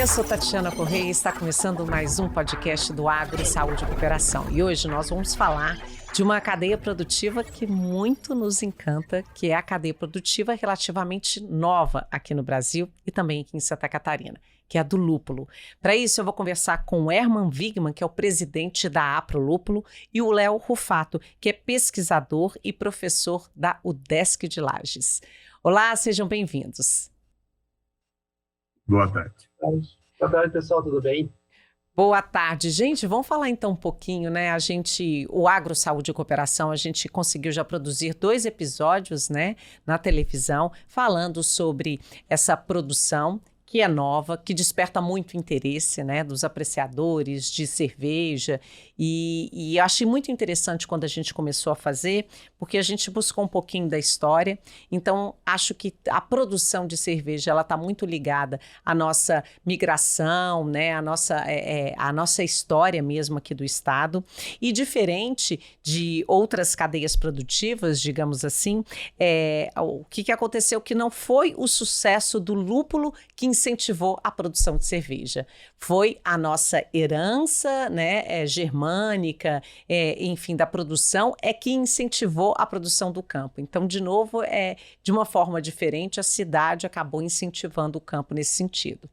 Eu sou Tatiana Correia e está começando mais um podcast do Agro, Saúde e Cooperação. E hoje nós vamos falar de uma cadeia produtiva que muito nos encanta, que é a cadeia produtiva relativamente nova aqui no Brasil e também aqui em Santa Catarina, que é a do lúpulo. Para isso eu vou conversar com o Herman Wigman, que é o presidente da Apro Lúpulo, e o Léo Rufato, que é pesquisador e professor da UDESC de Lages. Olá, sejam bem-vindos. Boa tarde. Boa tarde, pessoal, tudo bem? Boa tarde. Gente, vamos falar então um pouquinho, né? O Agro, Saúde e Cooperação, a gente conseguiu já produzir 2 episódios, né, na televisão, falando sobre essa produção que é nova, que desperta muito interesse, né, dos apreciadores de cerveja. E eu achei muito interessante quando a gente começou a fazer, porque a gente buscou um pouquinho da história. Então, acho que a produção de cerveja ela está muito ligada à nossa migração, né, à nossa história mesmo aqui do estado. E diferente de outras cadeias produtivas, digamos assim, o que aconteceu que não foi o sucesso do lúpulo que incentivou a produção de cerveja. Foi a nossa herança, né, germânica, enfim, da produção, que incentivou a produção do campo. Então, de novo, de uma forma diferente, a cidade acabou incentivando o campo nesse sentido.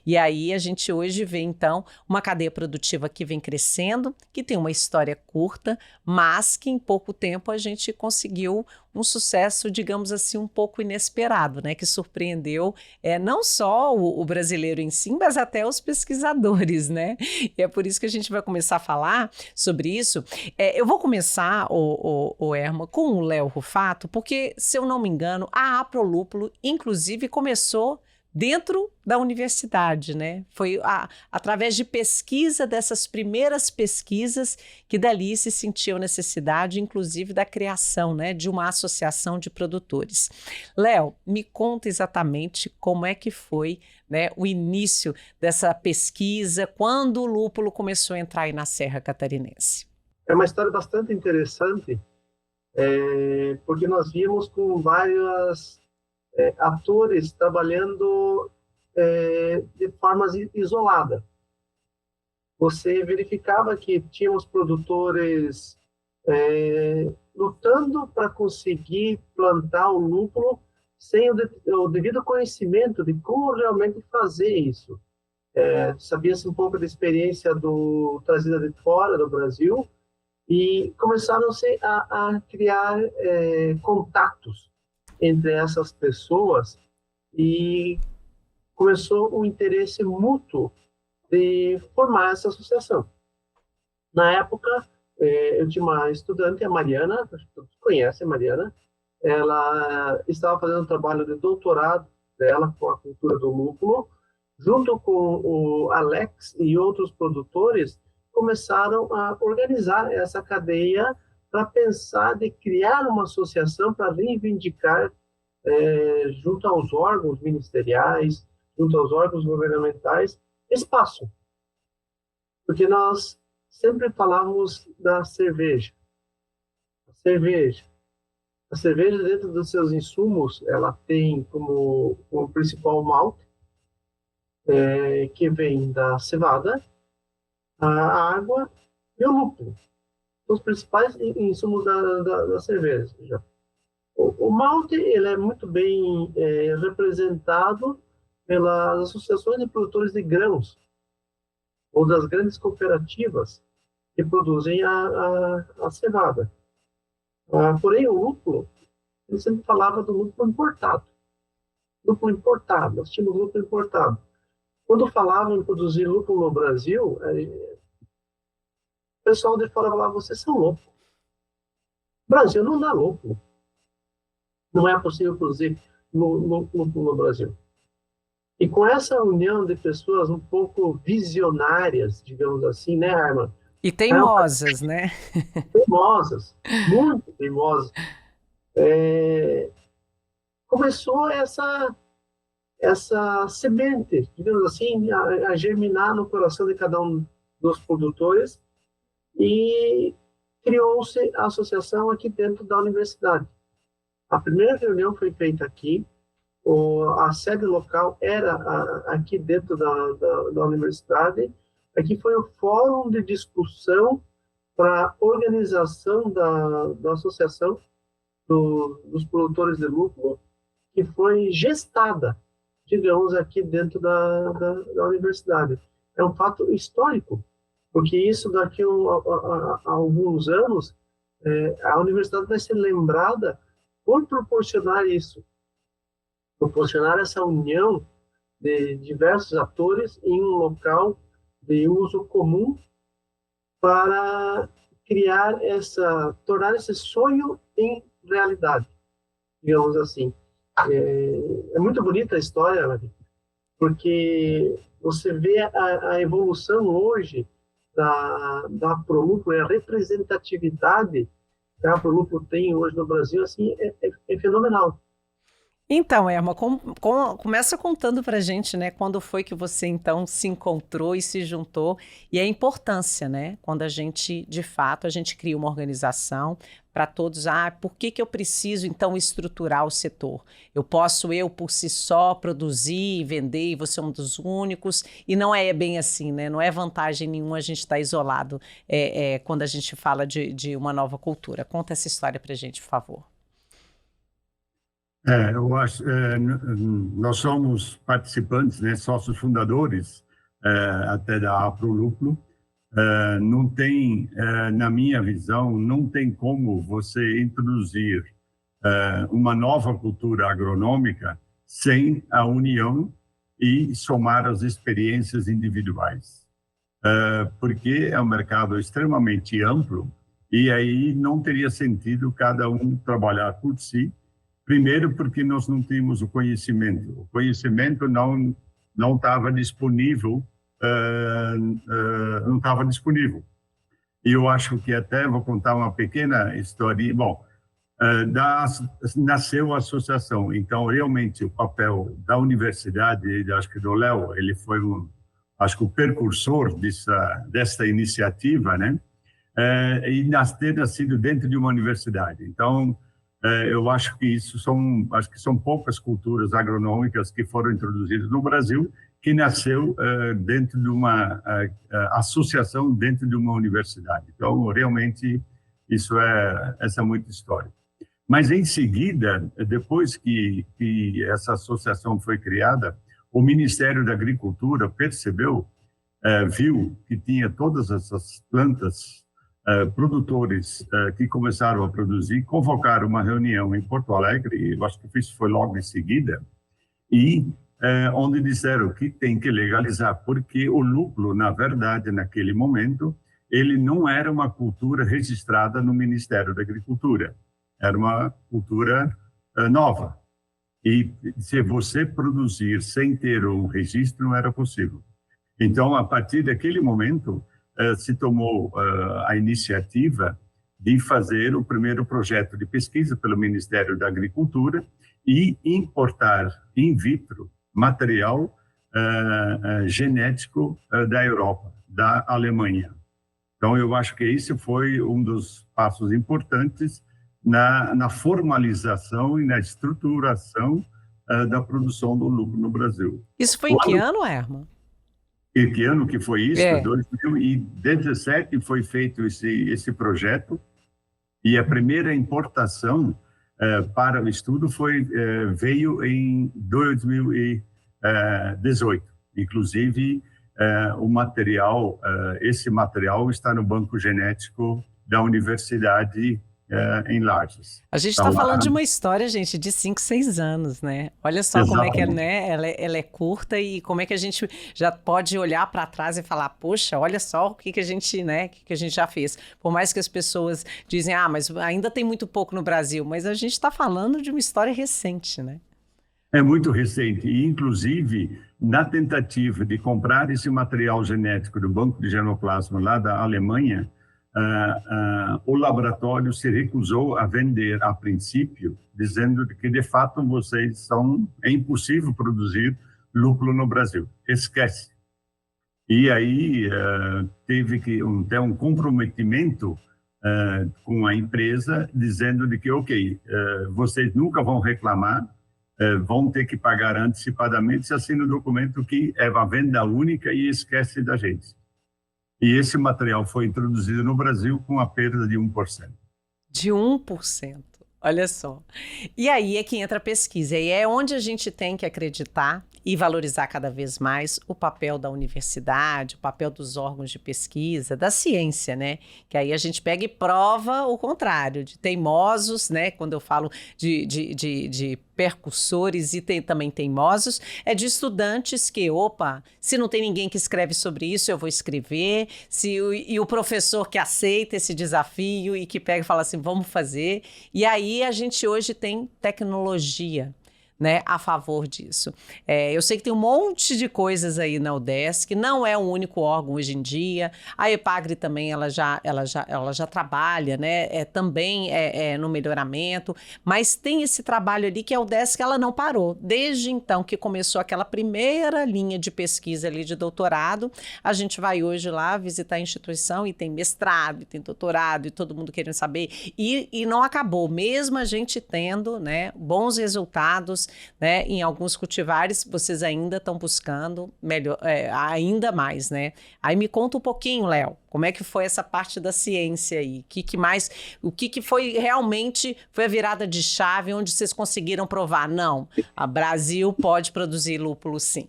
E aí a gente hoje vê, então, uma cadeia produtiva que vem crescendo, que tem uma história curta, mas que em pouco tempo a gente conseguiu um sucesso, digamos assim, um pouco inesperado, né? Que surpreendeu não só o brasileiro em si, mas até os pesquisadores, né? E é por isso que a gente vai começar a falar sobre isso. Eu vou começar, o Herman, com o Léo Rufato, porque, se eu não me engano, a Apro Lúpulo, inclusive, começou dentro da universidade, né? Foi através de pesquisa, dessas primeiras pesquisas, que dali se sentiu necessidade, inclusive, da criação, né, de uma associação de produtores. Léo, me conta exatamente como é que foi, né, o início dessa pesquisa, quando o lúpulo começou a entrar aí na Serra Catarinense. É uma história bastante interessante, porque nós vimos com vários atores trabalhando de formas isoladas. Você verificava que tínhamos produtores lutando para conseguir plantar o lúpulo sem o devido conhecimento de como realmente fazer isso. Sabia-se um pouco da experiência trazida de fora do Brasil e começaram-se a criar contatos entre essas pessoas e começou um interesse mútuo de formar essa associação. Na época, eu tinha uma estudante, a Mariana, acho que todos conhecem a Mariana, ela estava fazendo um trabalho de doutorado dela com a cultura do lúpulo, junto com o Alex e outros produtores, começaram a organizar essa cadeia para pensar de criar uma associação para reivindicar, junto aos órgãos ministeriais, junto aos órgãos governamentais, espaço. Porque nós sempre falávamos da cerveja. A cerveja, dentro dos seus insumos, ela tem como principal malte, que vem da cevada, a água e o lúpulo. Os principais insumos da cerveja. O malte ele é muito bem representado pelas associações de produtores de grãos ou das grandes cooperativas que produzem a cevada. Porém, o lúpulo, ele sempre falava do lúpulo importado. Lúpulo importado, nós tínhamos lúpulo importado. Quando falavam em produzir lúpulo no Brasil, o pessoal de fora falava, vocês são loucos. O Brasil não dá lúpulo. Não é possível produzir lúpulo no Brasil. E com essa união de pessoas um pouco visionárias, digamos assim, né, Herman? E teimosas, né? Teimosas, muito teimosas. Começou essa semente, digamos assim, a germinar no coração de cada um dos produtores e criou-se a associação aqui dentro da universidade. A primeira reunião foi feita aqui, A sede local era aqui dentro da universidade. Aqui foi o fórum de discussão para a organização da associação dos produtores de lúpulo, que foi gestada, digamos, aqui dentro da universidade. É um fato histórico, porque isso daqui a alguns anos, a universidade vai ser lembrada por proporcionar isso, proporcionar essa união de diversos atores em um local de uso comum para tornar esse sonho em realidade, digamos assim. É muito bonita a história, né? Porque você vê a evolução hoje da Prolúpulo, e a representatividade que a Prolúpulo tem hoje no Brasil, assim, é fenomenal. Então, Erma, começa contando pra gente, né, quando foi que você então se encontrou e se juntou, e a importância, né, quando a gente, de fato, a gente cria uma organização para todos, por que eu preciso então estruturar o setor? Eu posso, por si só, produzir e vender, e você é um dos únicos, e não é bem assim, né, não é vantagem nenhuma a gente estar isolado quando a gente fala de uma nova cultura. Conta essa história pra gente, por favor. Eu acho, nós somos participantes, né, sócios fundadores até da Prolúpulo. Não tem, na minha visão, não tem como você introduzir uma nova cultura agronômica sem a união e somar as experiências individuais. Porque é um mercado extremamente amplo e aí não teria sentido cada um trabalhar por si. Primeiro, porque nós não tínhamos o conhecimento. O conhecimento não estava disponível, não estava disponível. E eu acho que até vou contar uma pequena história. Bom, nasceu a associação. Então, realmente, o papel da universidade, acho que do Léo, ele foi acho que o precursor dessa iniciativa, né? E ter nascido dentro de uma universidade. Então, eu acho que são poucas culturas agronômicas que foram introduzidas no Brasil que nasceu dentro de uma associação dentro de uma universidade. Então, realmente, essa é muita história. Mas, em seguida, depois que essa associação foi criada, o Ministério da Agricultura percebeu, viu que tinha todas essas plantas, produtores que começaram a produzir, convocaram uma reunião em Porto Alegre, eu acho que isso foi logo em seguida, e onde disseram que tem que legalizar, porque o lúpulo, na verdade, naquele momento, ele não era uma cultura registrada no Ministério da Agricultura, era uma cultura nova. E se você produzir sem ter um registro, não era possível. Então, a partir daquele momento, se tomou a iniciativa de fazer o primeiro projeto de pesquisa pelo Ministério da Agricultura e importar in vitro material genético da Europa, da Alemanha. Então, eu acho que esse foi um dos passos importantes na formalização e na estruturação da produção do lúpulo no Brasil. Isso foi em que ano, Erma? E que ano que foi isso? 2017 foi feito esse projeto e a primeira importação para o estudo veio em 2018. Inclusive, esse material está no banco genético da Universidade em Lages. A gente está falando de uma história, gente, de 5, 6 anos, né? Olha só como é que né? Ela é curta e como é que a gente já pode olhar para trás e falar, poxa, olha só o que a gente, né? O que a gente já fez. Por mais que as pessoas dizem, mas ainda tem muito pouco no Brasil, mas a gente está falando de uma história recente, né? É muito recente e, inclusive, na tentativa de comprar esse material genético do Banco de Genoplasma lá da Alemanha, o laboratório se recusou a vender a princípio, dizendo que, de fato, é impossível produzir lúpulo no Brasil. Esquece. E aí teve que ter um comprometimento com a empresa, dizendo de que, vocês nunca vão reclamar vão ter que pagar antecipadamente se assinam um documento que é uma venda única e esquece da gente. E esse material foi introduzido no Brasil com a perda de 1%. De 1%. Olha só. E aí é que entra a pesquisa. E é onde a gente tem que acreditar e valorizar cada vez mais o papel da universidade, o papel dos órgãos de pesquisa, da ciência, né? Que aí a gente pega e prova o contrário, de teimosos, né? Quando eu falo de percussores e também teimosos, é de estudantes que, opa, se não tem ninguém que escreve sobre isso, eu vou escrever, e o professor que aceita esse desafio e que pega e fala assim, vamos fazer. E aí a gente hoje tem tecnologia, né, a favor disso. Eu sei que tem um monte de coisas aí na UDESC, não é o único órgão hoje em dia. A EPAGRE também, ela já trabalha, né, também no melhoramento, mas tem esse trabalho ali que a UDESC, ela não parou. Desde então que começou aquela primeira linha de pesquisa ali de doutorado, a gente vai hoje lá visitar a instituição e tem mestrado, e tem doutorado, e todo mundo querendo saber, e não acabou, mesmo a gente tendo, né, bons resultados, né, em alguns cultivares, vocês ainda estão buscando melhor, ainda mais, né? Aí me conta um pouquinho, Léo, como é que foi essa parte da ciência aí? O que foi realmente, foi a virada de chave onde vocês conseguiram provar? Não, a Brasil pode produzir lúpulo sim.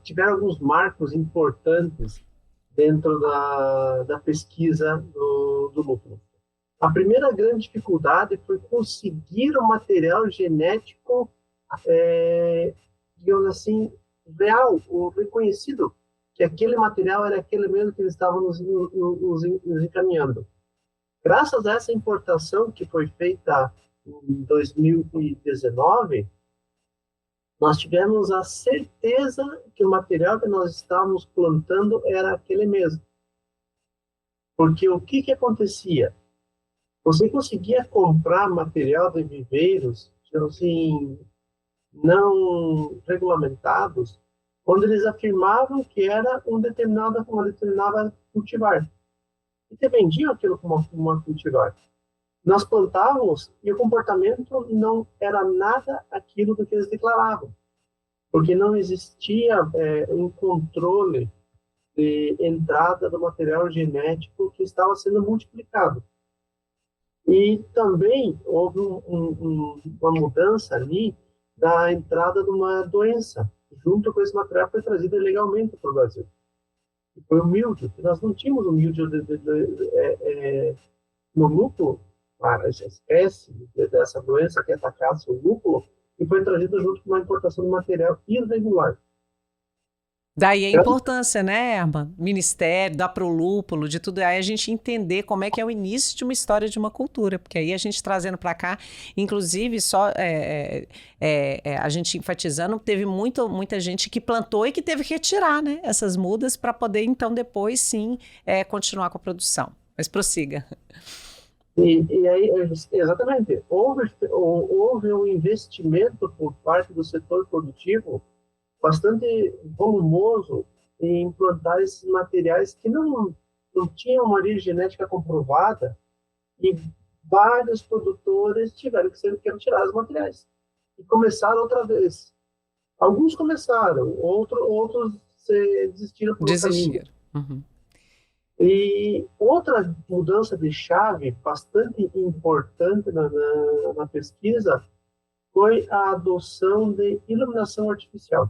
Tiveram alguns marcos importantes dentro da pesquisa do lúpulo. A primeira grande dificuldade foi conseguir um material genético, digamos assim, real, ou reconhecido, que aquele material era aquele mesmo que eles estavam nos encaminhando. Graças a essa importação que foi feita em 2019, nós tivemos a certeza que o material que nós estávamos plantando era aquele mesmo. Porque o que acontecia? Você conseguia comprar material de viveiros, assim, não regulamentados, quando eles afirmavam que era uma determinada cultivar. E te vendiam aquilo como uma cultivar. Nós plantávamos e o comportamento não era nada aquilo do que eles declaravam, porque não existia um controle de entrada do material genético que estava sendo multiplicado. E também houve uma mudança ali da entrada de uma doença. Junto com esse material foi trazido ilegalmente para o Brasil. E foi o míldio. Nós não tínhamos o míldio no lúpulo, a espécie dessa doença que atacasse o lúpulo, e foi trazido junto com uma importação de material irregular. Daí a importância, né, Herman? Ministério, da Prolúpulo, de tudo. Aí a gente entender como é que é o início de uma história de uma cultura, porque aí a gente trazendo para cá, inclusive, só a gente enfatizando, teve muita gente que plantou e que teve que retirar, né, essas mudas para poder, então, depois sim, continuar com a produção. Mas prossiga. E aí, exatamente, houve um investimento por parte do setor produtivo bastante volumoso em implantar esses materiais que não tinham uma origem genética comprovada, e vários produtores tiveram que retirar os materiais e começaram outra vez. Alguns começaram, outros desistiram por Desistiram. Uhum. E outra mudança de chave bastante importante na pesquisa foi a adoção de iluminação artificial.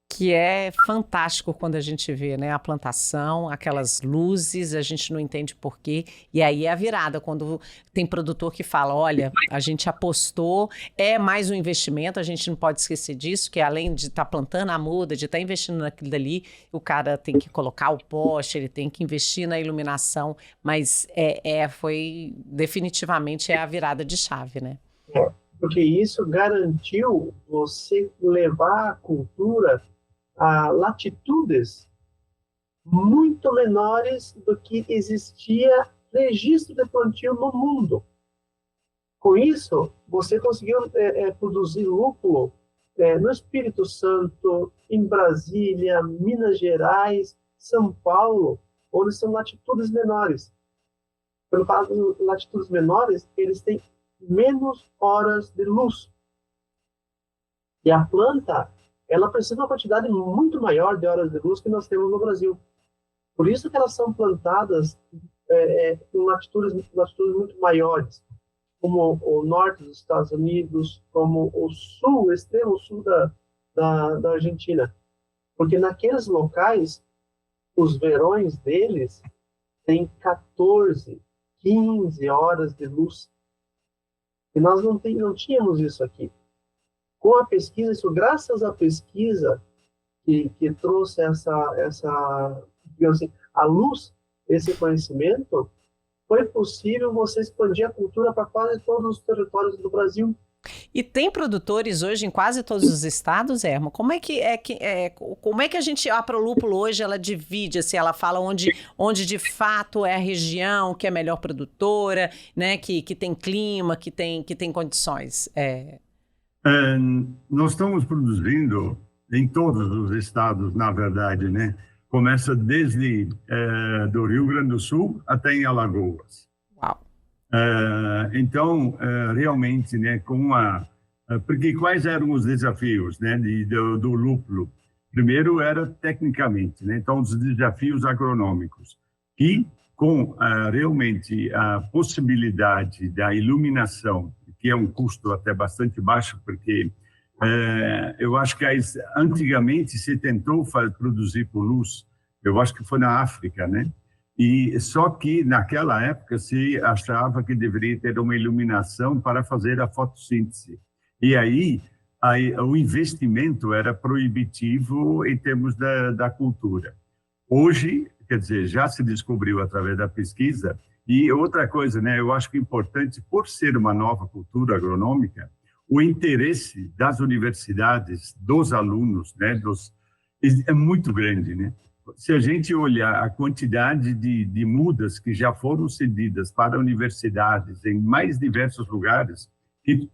Que é fantástico quando a gente vê, né, a plantação, aquelas luzes, a gente não entende por quê, e aí é a virada, quando tem produtor que fala, olha, a gente apostou, é mais um investimento, a gente não pode esquecer disso, que além de estar plantando a muda, de estar investindo naquilo dali, o cara tem que colocar o poste, ele tem que investir na iluminação, mas foi definitivamente a virada de chave, né? Porque isso garantiu você levar a cultura a latitudes muito menores do que existia registro de plantio no mundo. Com isso, você conseguiu produzir lúpulo no Espírito Santo, em Brasília, Minas Gerais, São Paulo, onde são latitudes menores. Quando eu falo de latitudes menores, eles têm menos horas de luz. E a planta, ela precisa de uma quantidade muito maior de horas de luz que nós temos no Brasil. Por isso que elas são plantadas em latitudes muito maiores, como o norte dos Estados Unidos, como o sul, o extremo sul da Argentina. Porque naqueles locais, os verões deles têm 14, 15 horas de luz. E nós não tínhamos isso aqui. Com a pesquisa, isso graças à pesquisa que trouxe digamos assim, a luz, esse conhecimento, foi possível você expandir a cultura para quase todos os territórios do Brasil. E tem produtores hoje em quase todos os estados, Hermo? Como é que a Prolúpulo hoje ela divide, assim, ela fala onde de fato é a região que é melhor produtora, né, que tem clima, que tem condições? Nós estamos produzindo em todos os estados, na verdade, né? Começa desde do Rio Grande do Sul até em Alagoas. Uau! Então, realmente, né, porque quais eram os desafios, né, do lúpulo? Primeiro era tecnicamente, né, então os desafios agronômicos, que com realmente a possibilidade da iluminação, que é um custo até bastante baixo, porque eu acho que antigamente se tentou produzir por luz, eu acho que foi na África, né? E só que naquela época se achava que deveria ter uma iluminação para fazer a fotossíntese. E aí o investimento era proibitivo em termos da cultura. Hoje, quer dizer, já se descobriu através da pesquisa. E outra coisa, né? Eu acho que é importante, por ser uma nova cultura agronômica, o interesse das universidades, dos alunos, né? É muito grande, né? Se a gente olhar a quantidade de mudas que já foram cedidas para universidades em mais diversos lugares, que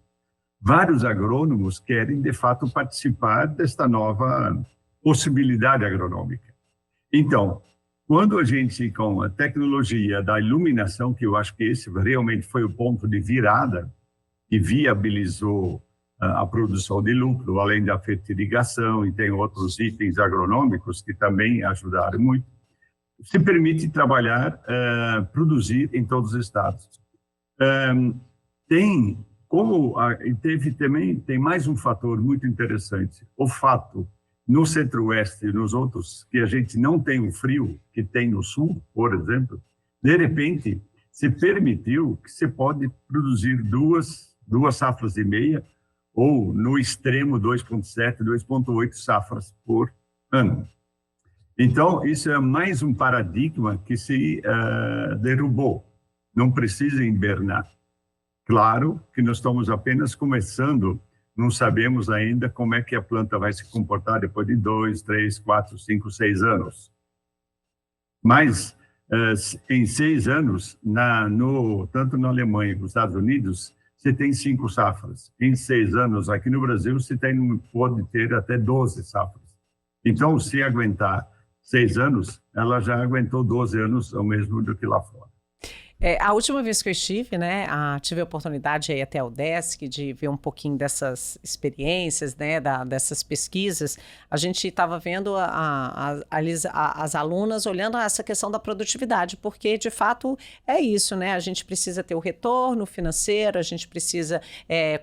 vários agrônomos querem, de fato, participar desta nova possibilidade agronômica. Então, quando a gente, com a tecnologia da iluminação, que eu acho que esse realmente foi o ponto de virada, que viabilizou a produção de lúpulo, além da fertilização, e tem outros itens agronômicos que também ajudaram muito, se permite trabalhar, produzir em todos os estados. Tem mais um fator muito interessante, o fato, no centro-oeste e nos outros, que a gente não tem o frio que tem no sul, por exemplo, de repente, se permitiu que se pode produzir duas safras e meia, ou, no extremo, 2,7, 2,8 safras por ano. Então, isso é mais um paradigma que se derrubou. Não precisa invernar. Claro que nós estamos apenas começando, não sabemos ainda como é que a planta vai se comportar depois de 2, 3, 4, 5, 6 anos. Mas, em 6 anos, tanto na Alemanha como nos Estados Unidos, você tem 5 safras. Em 6 anos, aqui no Brasil, pode ter até 12 safras. Então, se aguentar 6 anos, ela já aguentou 12 anos, o mesmo do que lá fora. A última vez que eu estive, né, tive a oportunidade de ir até o UDESC, de ver um pouquinho dessas experiências, né, dessas pesquisas. A gente estava vendo as alunas olhando essa questão da produtividade, porque, de fato, é isso, né? A gente precisa ter o retorno financeiro, a gente precisa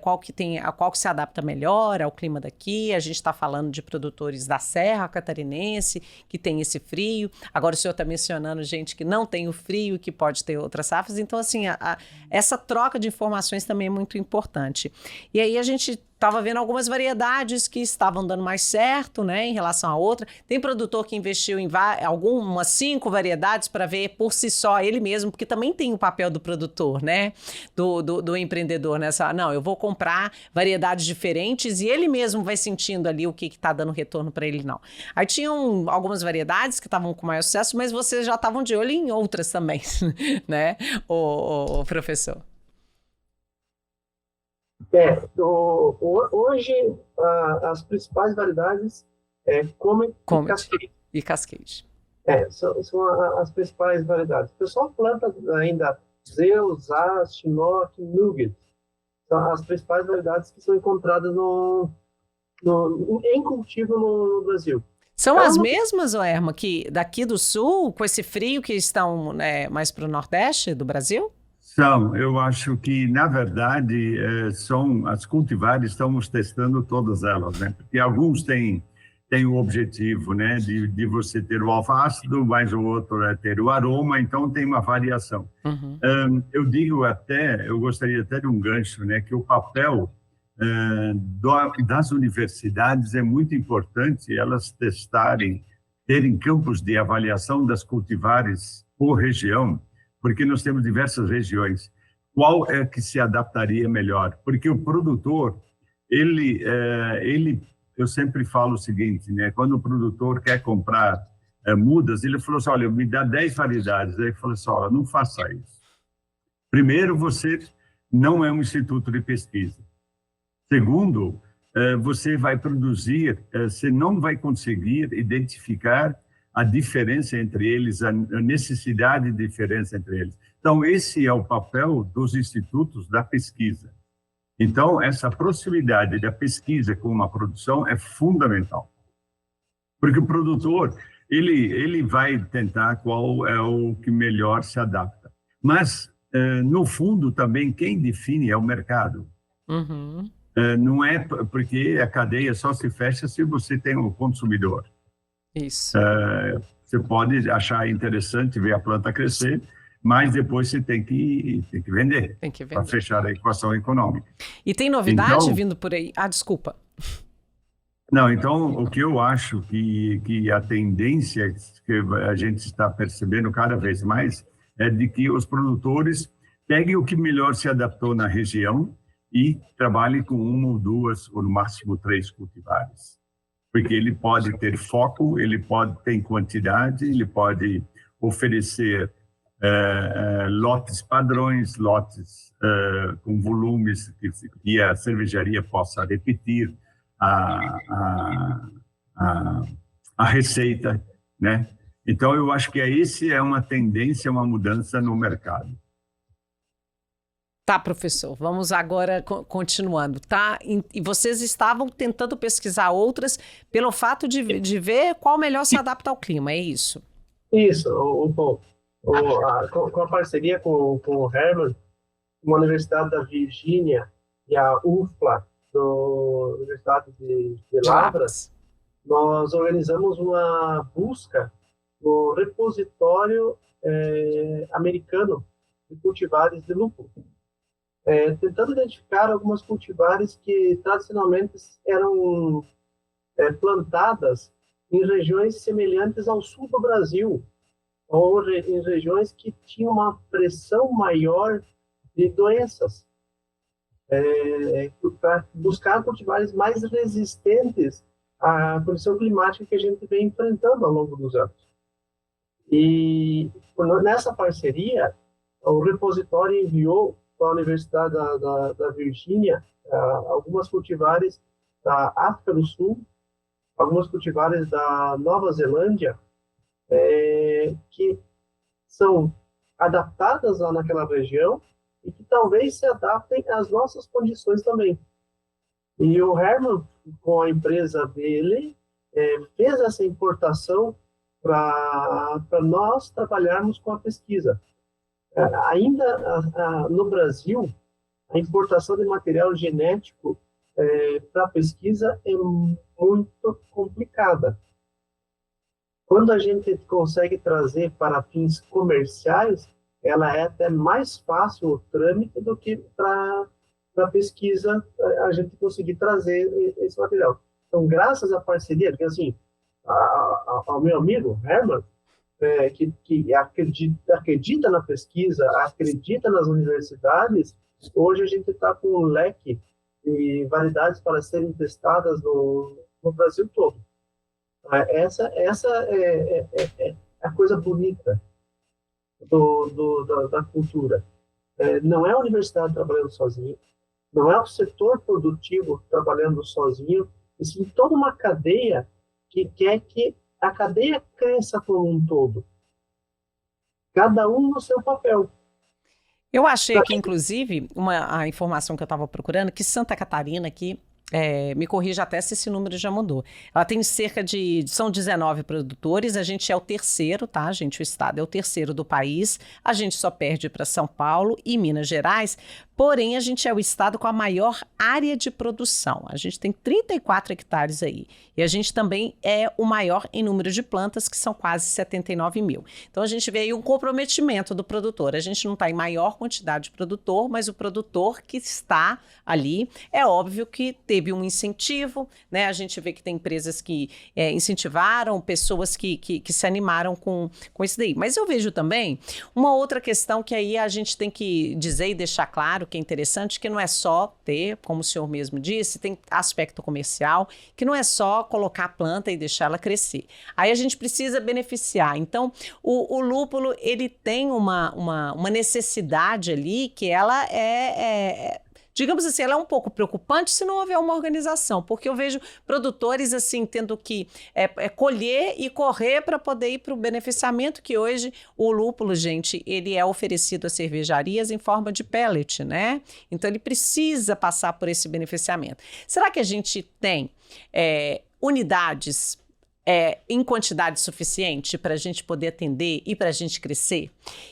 qual que se adapta melhor ao clima daqui. A gente está falando de produtores da Serra Catarinense, que tem esse frio. Agora o senhor está mencionando gente que não tem o frio, que pode ter outras safras. Então, assim, essa troca de informações também é muito importante. E aí a gente estava vendo algumas variedades que estavam dando mais certo, né, em relação a outra. Tem produtor que investiu em algumas 5 variedades para ver por si só ele mesmo, porque também tem o papel do produtor, né, do empreendedor nessa. Não, eu vou comprar variedades diferentes e ele mesmo vai sentindo ali o que está dando retorno para ele, não. Aí tinham algumas variedades que estavam com maior sucesso, mas vocês já estavam de olho em outras também, né, o professor? Hoje, as principais variedades Comet e Cascade. São as principais variedades. O pessoal planta ainda Zeus, Zaz, Chinook, Nugget. São as principais variedades que são encontradas em cultivo no Brasil. São as mesmas, Erma, que daqui do sul, com esse frio que estão, né, mais para o nordeste do Brasil? São, eu acho que, na verdade, são as cultivares, estamos testando todas elas, né? Porque alguns têm o objetivo, né, de você ter o alfa-ácido, mas o outro é ter o aroma, então tem uma variação. Uhum. Eu digo até, eu gostaria até de um gancho, né, que o papel das universidades é muito importante elas terem campos de avaliação das cultivares por região, porque nós temos diversas regiões. Qual é que se adaptaria melhor? Porque o produtor, eu sempre falo o seguinte, né? Quando o produtor quer comprar mudas, ele falou assim, olha, me dá 10 variedades. Aí ele falou assim, olha, não faça isso. Primeiro, você não é um instituto de pesquisa. Segundo, você vai produzir, você não vai conseguir identificar a diferença entre eles, a necessidade de diferença entre eles. Então, esse é o papel dos institutos da pesquisa. Então, essa proximidade da pesquisa com a produção é fundamental. Porque o produtor, ele vai tentar qual é o que melhor se adapta. Mas, no fundo, também, quem define é o mercado. Uhum. Não é porque a cadeia só se fecha se você tem um consumidor. Isso. Você pode achar interessante ver a planta crescer, mas depois você tem que vender. Tem que vender. Para fechar a equação econômica. E tem novidade vindo por aí? Ah, desculpa. Não, então, o que eu acho que a tendência que a gente está percebendo cada vez mais é de que os produtores peguem o que melhor se adaptou na região e trabalhem com uma ou duas, ou no máximo 3 cultivares. Porque ele pode ter foco, ele pode ter quantidade, ele pode oferecer lotes padrões, lotes com volumes que a cervejaria possa repetir a receita, né? Então, eu acho que esse é uma tendência, uma mudança no mercado. Tá, professor, vamos agora continuando, tá? E vocês estavam tentando pesquisar outras pelo fato de ver qual melhor se adapta ao clima, é isso? Isso, com a parceria com o Herman, uma universidade da Virgínia e a UFLA, da Universidade de Lavras, nós organizamos uma busca no repositório americano de cultivares de lúpulo. Tentando identificar algumas cultivares que tradicionalmente eram plantadas em regiões semelhantes ao sul do Brasil, ou em regiões que tinham uma pressão maior de doenças, para buscar cultivares mais resistentes à condição climática que a gente vem enfrentando ao longo dos anos. E nessa parceria, o repositório enviou para a Universidade da Virgínia algumas cultivares da África do Sul, algumas cultivares da Nova Zelândia, que são adaptadas lá naquela região e que talvez se adaptem às nossas condições também. E o Herman, com a empresa dele, fez essa importação para nós trabalharmos com a pesquisa. Ainda no Brasil, a importação de material genético para pesquisa é muito complicada. Quando a gente consegue trazer para fins comerciais, ela é até mais fácil o trâmite do que para pesquisa a gente conseguir trazer esse material. Então, graças à parceria, porque, assim, ao meu amigo Herman, que acredita na pesquisa, acredita nas universidades, hoje a gente está com um leque de variedades para serem testadas no Brasil todo. Essa é a coisa bonita da cultura. Não é a universidade trabalhando sozinha, não é o setor produtivo trabalhando sozinho, e sim toda uma cadeia que quer que a cadeia cresça como um todo. Cada um no seu papel. Eu achei aqui, inclusive, a informação que eu estava procurando, que Santa Catarina aqui Me corrija até se esse número já mudou. Ela tem são 19 produtores, a gente é o terceiro, tá, gente? O estado é o terceiro do país, a gente só perde para São Paulo e Minas Gerais, porém a gente é o estado com a maior área de produção. A gente tem 34 hectares aí. E a gente também é o maior em número de plantas, que são quase 79 mil. Então a gente vê aí um comprometimento do produtor. A gente não está em maior quantidade de produtor, mas o produtor que está ali, é óbvio que teve um incentivo, né? A gente vê que tem empresas que incentivaram, pessoas que se animaram com isso daí. Mas eu vejo também uma outra questão que aí a gente tem que dizer e deixar claro que é interessante, que não é só ter, como o senhor mesmo disse, tem aspecto comercial, que não é só colocar a planta e deixar ela crescer. Aí a gente precisa beneficiar. Então, o lúpulo, ele tem uma necessidade ali que ela digamos assim, ela é um pouco preocupante se não houver uma organização, porque eu vejo produtores assim tendo que colher e correr para poder ir para o beneficiamento, que hoje o lúpulo, gente, ele é oferecido a cervejarias em forma de pellet, né? Então ele precisa passar por esse beneficiamento. Será que a gente tem unidades em quantidade suficiente para a gente poder atender e para a gente crescer?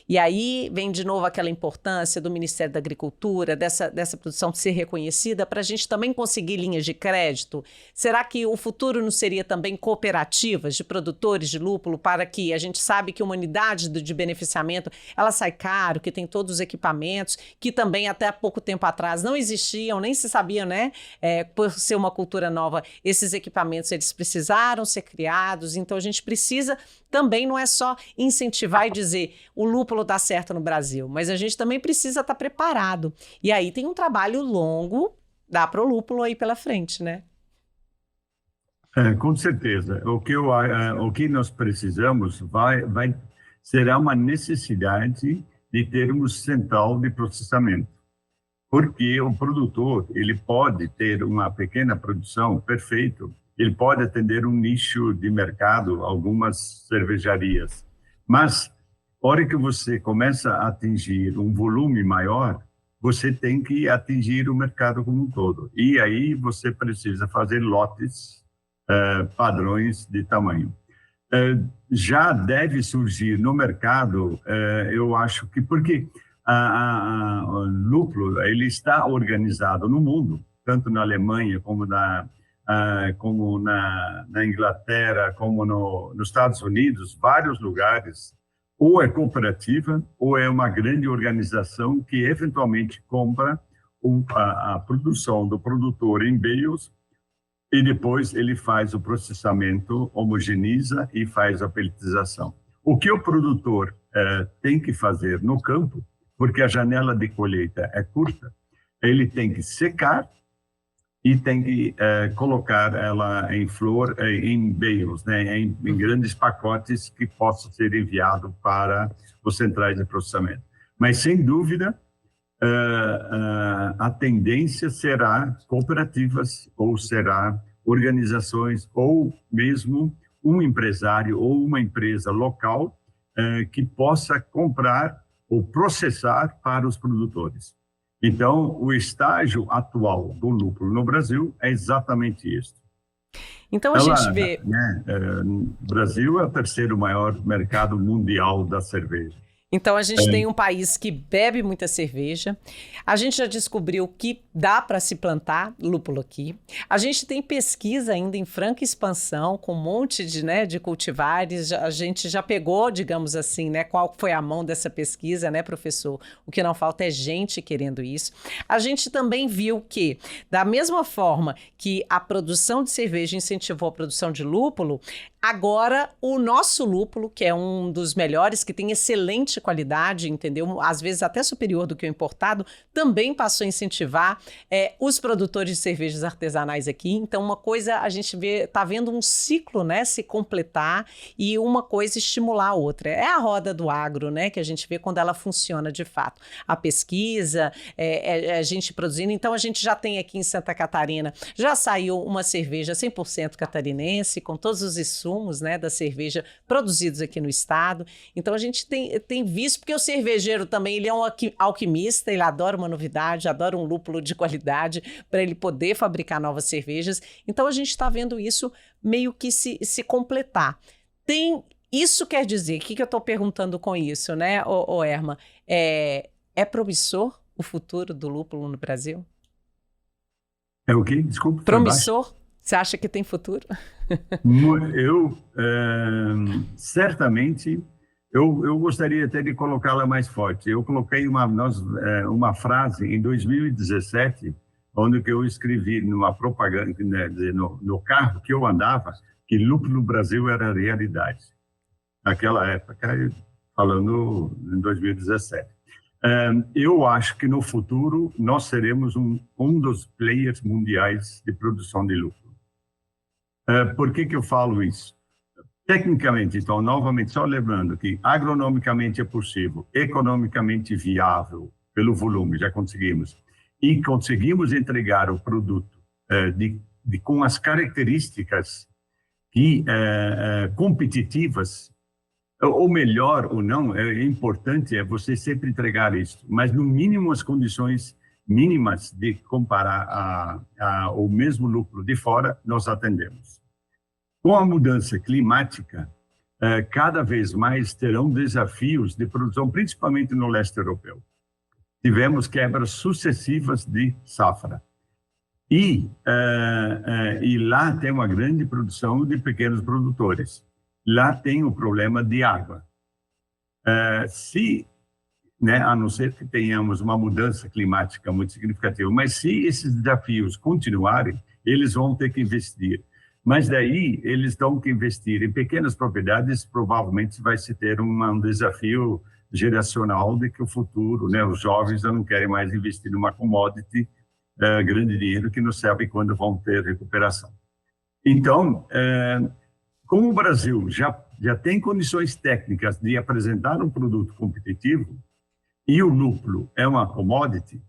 E aí vem de novo aquela importância do Ministério da Agricultura, dessa produção ser reconhecida, para a gente também conseguir linhas de crédito. Será que o futuro não seria também cooperativas de produtores de lúpulo, para que a gente sabe que uma unidade de beneficiamento, ela sai caro, que tem todos os equipamentos, que também até há pouco tempo atrás não existiam, nem se sabiam, né? Por ser uma cultura nova, esses equipamentos eles precisaram ser criados. Então a gente precisa também, não é só incentivar e dizer o lúpulo dá certo no Brasil, mas a gente também precisa estar preparado. E aí tem um trabalho longo, dá para o lúpulo aí pela frente, né? Com certeza. O que nós precisamos será uma necessidade de termos central de processamento. Porque o produtor, ele pode ter uma pequena produção, perfeito, ele pode atender um nicho de mercado, algumas cervejarias. Mas, na hora que você começa a atingir um volume maior, você tem que atingir o mercado como um todo. E aí você precisa fazer lotes, padrões de tamanho. Já deve surgir no mercado, eu acho que... Porque o lúpulo, ele está organizado no mundo, tanto na Alemanha como na Inglaterra, como nos Estados Unidos, vários lugares, ou é cooperativa, ou é uma grande organização que eventualmente compra a produção do produtor em bales e depois ele faz o processamento, homogeneiza e faz a pelletização. O que o produtor tem que fazer no campo, porque a janela de colheita é curta, ele tem que secar e tem que colocar ela em flor, em bales, né, em grandes pacotes que possam ser enviados para os centrais de processamento. Mas, sem dúvida, a tendência será cooperativas, ou será organizações, ou mesmo um empresário ou uma empresa local que possa comprar ou processar para os produtores. Então, o estágio atual do lúpulo no Brasil é exatamente isso. Então, a gente vê... O Brasil é o terceiro maior mercado mundial da cerveja. Então, a gente tem um país que bebe muita cerveja. A gente já descobriu que dá para se plantar lúpulo aqui. A gente tem pesquisa ainda em franca expansão, com um monte de cultivares. A gente já pegou, digamos assim, né, qual foi a mão dessa pesquisa, né, professor? O que não falta é gente querendo isso. A gente também viu que, da mesma forma que a produção de cerveja incentivou a produção de lúpulo, agora o nosso lúpulo, que é um dos melhores, que tem excelente qualidade, entendeu? Às vezes até superior do que o importado, também passou a incentivar os produtores de cervejas artesanais aqui. Então, uma coisa, a gente está vendo um ciclo, né, se completar e uma coisa estimular a outra. É a roda do agro, né, que a gente vê quando ela funciona de fato. A pesquisa, a gente produzindo. Então, a gente já tem aqui em Santa Catarina, já saiu uma cerveja 100% catarinense, com todos os insumos, né, da cerveja produzidos aqui no estado. Então, a gente tem visto, porque o cervejeiro também, ele é um alquimista, ele adora uma novidade, adora um lúpulo de qualidade para ele poder fabricar novas cervejas. Então, a gente está vendo isso meio que se completar. Isso quer dizer, o que eu estou perguntando com isso, né, Herman? É promissor o futuro do lúpulo no Brasil? É o quê? Desculpa. Promissor? Você acha que tem futuro? Eu, certamente, eu gostaria até de colocá-la mais forte. Eu coloquei uma frase em 2017, onde eu escrevi numa propaganda, né, no carro que eu andava, que lúpulo no Brasil era realidade. Naquela época, falando em 2017. Eu acho que no futuro nós seremos um dos players mundiais de produção de lúpulo. Por que eu falo isso? Tecnicamente, então, novamente, só lembrando que agronomicamente é possível, economicamente viável, pelo volume, já conseguimos, e conseguimos entregar o produto com as características competitivas, ou melhor ou não, é importante você sempre entregar isso, mas no mínimo as condições mínimas de comparar o mesmo lucro de fora, nós atendemos. Com a mudança climática, cada vez mais terão desafios de produção, principalmente no leste europeu. Tivemos quebras sucessivas de safra. E lá tem uma grande produção de pequenos produtores. Lá tem o problema de água. A não ser que tenhamos uma mudança climática muito significativa, mas se esses desafios continuarem, eles vão ter que investir. Mas daí eles têm que investir em pequenas propriedades, provavelmente vai se ter um desafio geracional de que o futuro, os jovens já não querem mais investir numa commodity, grande dinheiro, que não sabe quando vão ter recuperação. Então, como o Brasil já tem condições técnicas de apresentar um produto competitivo, e o lúpulo é uma commodity,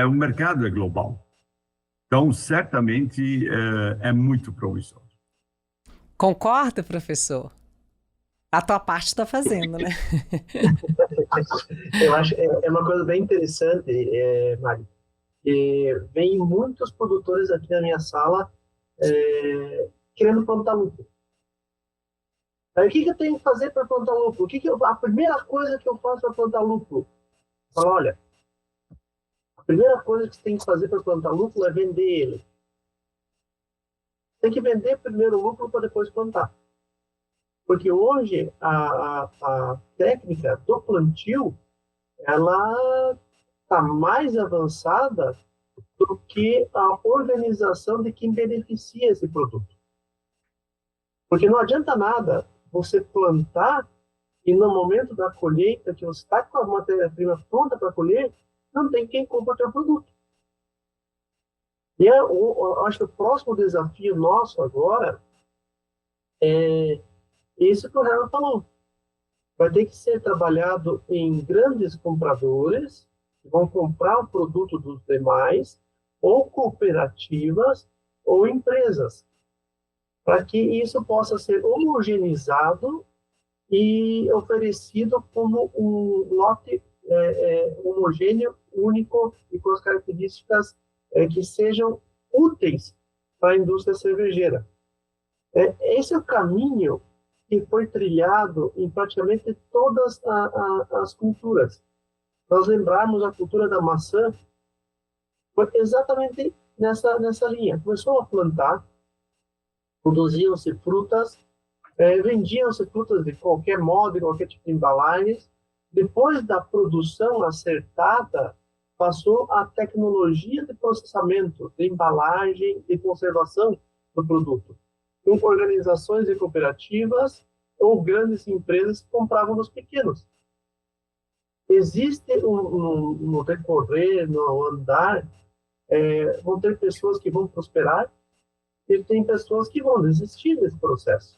o mercado é global. Então, certamente, é muito promissor. Concorda, professor? A tua parte está fazendo, né? Eu acho que é uma coisa bem interessante, Mari. Vem muitos produtores aqui na minha sala querendo plantar lúpulo. Aí, o que eu tenho que fazer para plantar lúpulo? A primeira coisa que eu faço para plantar lúpulo? Fala, olha, a primeira coisa que você tem que fazer para plantar lúpulo é vender ele. Tem que vender primeiro o lúpulo para depois plantar. Porque hoje a técnica do plantio, ela está mais avançada do que a organização de quem beneficia esse produto. Porque não adianta nada você plantar e no momento da colheita, que você está com a matéria-prima pronta para colher, não tem quem compra o teu produto. E eu acho que o próximo desafio nosso agora é isso que o Herman falou. Vai ter que ser trabalhado em grandes compradores, que vão comprar o produto dos demais, ou cooperativas, ou empresas, para que isso possa ser homogeneizado e oferecido como um lote homogêneo, único e com as características que sejam úteis para a indústria cervejeira. Esse é o caminho que foi trilhado em praticamente todas as culturas. Nós lembrarmos a cultura da maçã, foi exatamente nessa linha. Começou a plantar, produziam-se frutas, vendiam-se frutas de qualquer modo, de qualquer tipo de embalagens. Depois da produção acertada, passou a tecnologia de processamento, de embalagem e conservação do produto, com organizações e cooperativas ou grandes empresas que compravam dos pequenos. Existe no decorrer, no andar, vão ter pessoas que vão prosperar e tem pessoas que vão desistir desse processo.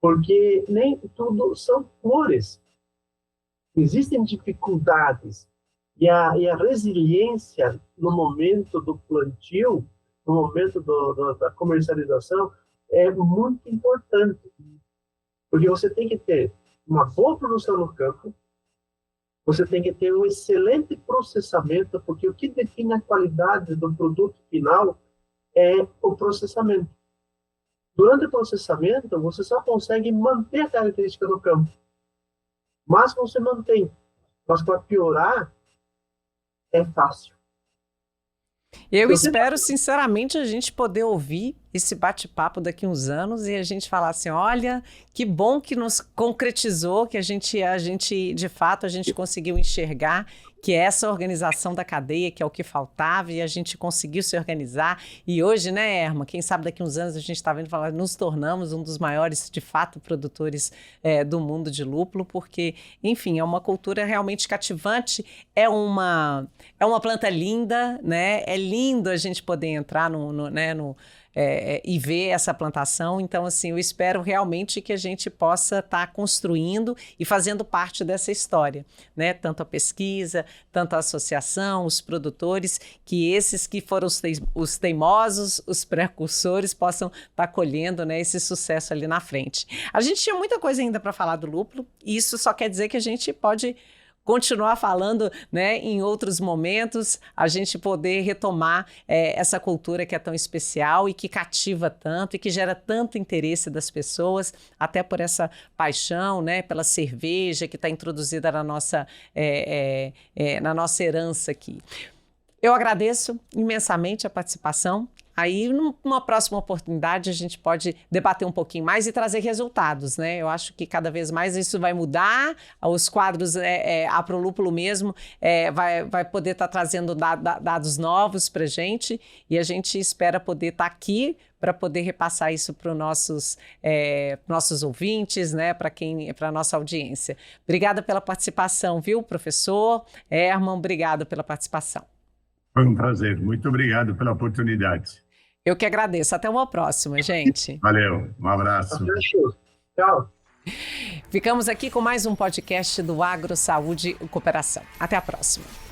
Porque nem tudo são flores. Existem dificuldades. E a resiliência no momento do plantio, no momento da comercialização, é muito importante. Porque você tem que ter uma boa produção no campo, você tem que ter um excelente processamento, porque o que define a qualidade do produto final é o processamento. Durante o processamento, você só consegue manter a característica do campo. Mas você mantém. Mas para piorar, é fácil. Eu espero, sinceramente, a gente poder ouvir esse bate-papo daqui a uns anos e a gente falar assim, olha, que bom que nos concretizou, que a gente, de fato, a gente conseguiu enxergar que essa organização da cadeia, que é o que faltava, e a gente conseguiu se organizar. E hoje, né, Herman, quem sabe daqui a uns anos a gente está vendo falar, nos tornamos um dos maiores, de fato, produtores do mundo de lúpulo, porque, enfim, é uma cultura realmente cativante, é uma planta linda, né? É lindo a gente poder entrar e ver essa plantação. Então, assim, eu espero realmente que a gente possa estar construindo e fazendo parte dessa história, né? Tanto a pesquisa, tanto a associação, os produtores, que esses que foram os teimosos, os precursores, possam estar colhendo, né, esse sucesso ali na frente. A gente tinha muita coisa ainda para falar do lúpulo, e isso só quer dizer que a gente pode continuar falando, né, em outros momentos, a gente poder retomar essa cultura que é tão especial e que cativa tanto e que gera tanto interesse das pessoas, até por essa paixão, né, pela cerveja que está introduzida na nossa herança aqui. Eu agradeço imensamente a participação. Aí, numa próxima oportunidade, a gente pode debater um pouquinho mais e trazer resultados, né? Eu acho que cada vez mais isso vai mudar, os quadros, a Prolúpulo mesmo, vai poder estar trazendo dados novos para a gente, e a gente espera poder estar aqui para poder repassar isso para os nossos ouvintes, né? Para a nossa audiência. Obrigada pela participação, viu, professor? Herman, obrigado pela participação. Foi um prazer. Muito obrigado pela oportunidade. Eu que agradeço. Até uma próxima, gente. Valeu. Um abraço. Tchau. Ficamos aqui com mais um podcast do Agro, Saúde e Cooperação. Até a próxima.